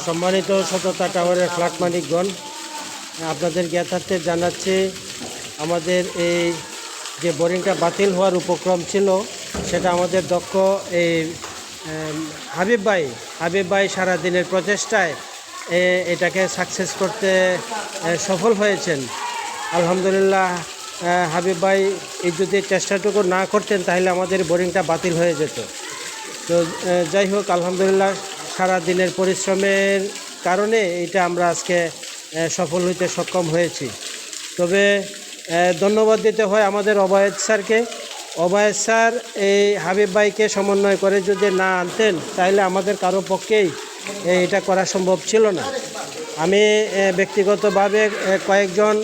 সম্মানিত সততা টাওয়ারের ফ্ল্যাট মালিকগণ, আপনাদের জ্ঞাতার্থে জানাচ্ছি আমাদের এই যে বোরিংটা বাতিল হওয়ার উপক্রম ছিল সেটা আমাদের দক্ষ এই হাবিব ভাই সারাদিনের প্রচেষ্টায় এটাকে সাকসেস করতে সফল হয়েছেন। আলহামদুলিল্লাহ, হাবিব ভাই এই যদি চেষ্টাটুকু না করতেন তাহলে আমাদের বোরিংটা বাতিল হয়ে যেত। তো যাই হোক, আলহামদুলিল্লাহ সারাদিনের পরিশ্রমের কারণে এটা আমরা আজকে সফল হইতে সক্ষম হয়েছি। তবে ধন্যবাদ দিতে হয় আমাদের অভয়েদ স্যারকে। অভয়েদ স্যার এই হাবিব ভাইকে সমন্বয় করে যদি না আনতেন তাহলে আমাদের কারো পক্ষেই এটা করা সম্ভব ছিল না। আমি ব্যক্তিগতভাবে কয়েকজন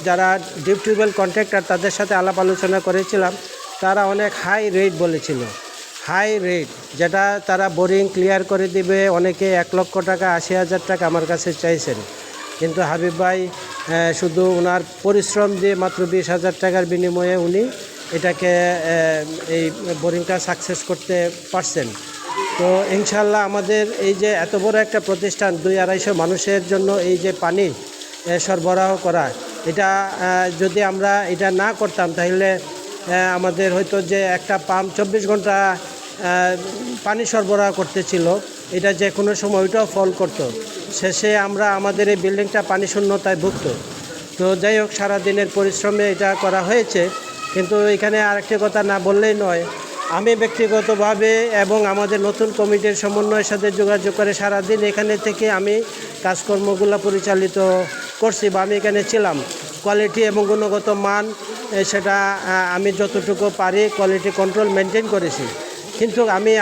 যারা ডিপ টিউবওয়েল কন্ট্রাক্টর তাদের সাথে আলাপ আলোচনা করেছিলাম। তারা অনেক হাই রেট বলেছিল, হাই রেট, যেটা তারা বোরিং ক্লিয়ার করে দিবে। অনেকে 1 লক্ষ টাকা 80,000 টাকা আমার কাছে চাইছেন, কিন্তু হাবিব ভাই শুধু ওনার পরিশ্রম দিয়ে মাত্র 20,000 টাকার বিনিময়ে উনি এটাকে এই বোরিংটা সাকসেস করতে পারছেন। তো ইনশাল্লাহ আমাদের এই যে এত বড় একটা প্রতিষ্ঠান 200-250 মানুষের জন্য এই যে পানি সরবরাহ করা, এটা যদি আমরা এটা না করতাম তাহলে আমাদের হয়তো যে একটা পাম্প 24 ঘন্টা পানি সরবরাহ করতেছিল, এটা যে কোনো সময় ওইটাও ফল করতো। শেষে আমরা আমাদের এই বিল্ডিংটা পানি শূন্যতায় ভুগত। তো যাই হোক, সারাদিনের পরিশ্রমে এটা করা হয়েছে। কিন্তু এখানে আরেকটি কথা না বললেই নয়, আমি ব্যক্তিগতভাবে এবং আমাদের নতুন কমিটির সমন্বয়ের সাথে যোগাযোগ করে সারাদিন এখানে থেকে আমি কাজকর্মগুলো পরিচালিত করছি বা আমি এখানে ছিলাম। কোয়ালিটি এবং গুণগত মান সেটা আমি যতটুকু পারি কোয়ালিটি কন্ট্রোল মেনটেন করেছি। কিন্তু আমি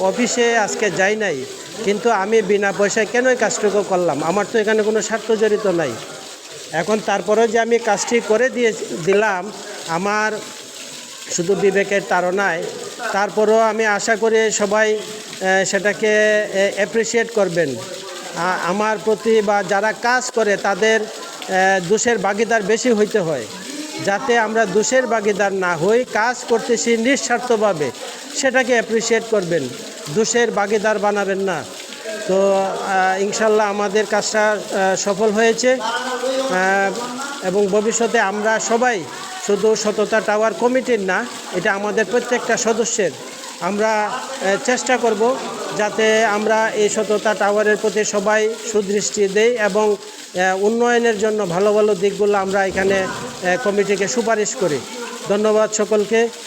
অফিসে আজকে যাই নাই, কিন্তু আমি বিনা পয়সায় কেন এই কাজটুকু করলাম? আমার তো এখানে কোনো স্বার্থ জড়িত নাই। এখন তারপরেও যে আমি কাজটি করে দিলাম আমার শুধু বিবেকের তাড়নায়, তারপরেও আমি আশা করি সবাই সেটাকে অ্যাপ্রিসিয়েট করবেন আমার প্রতি, বা যারা কাজ করে তাদের দোষের ভাগীদার বেশি হইতে হয়, যাতে আমরা দোষের ভাগীদার না হই। কাজ করতেছি নিঃস্বার্থভাবে, সেটাকে অ্যাপ্রিসিয়েট করবেন, দোষের ভাগীদার বানাবেন না। তো ইনশাল্লাহ আমাদের কাজটা সফল হয়েছে এবং ভবিষ্যতে আমরা সবাই, শুধু সততা টাওয়ার কমিটির না, এটা আমাদের প্রত্যেকটা সদস্যের, আমরা চেষ্টা করব যাতে আমরা এই সততা টাওয়ারের প্রতি সবাই সুদৃষ্টি দেই এবং উন্নয়নের জন্য ভালো ভালো দিকগুলো আমরা এখানে কমিটিকে সুপারিশ করি। ধন্যবাদ সকলকে।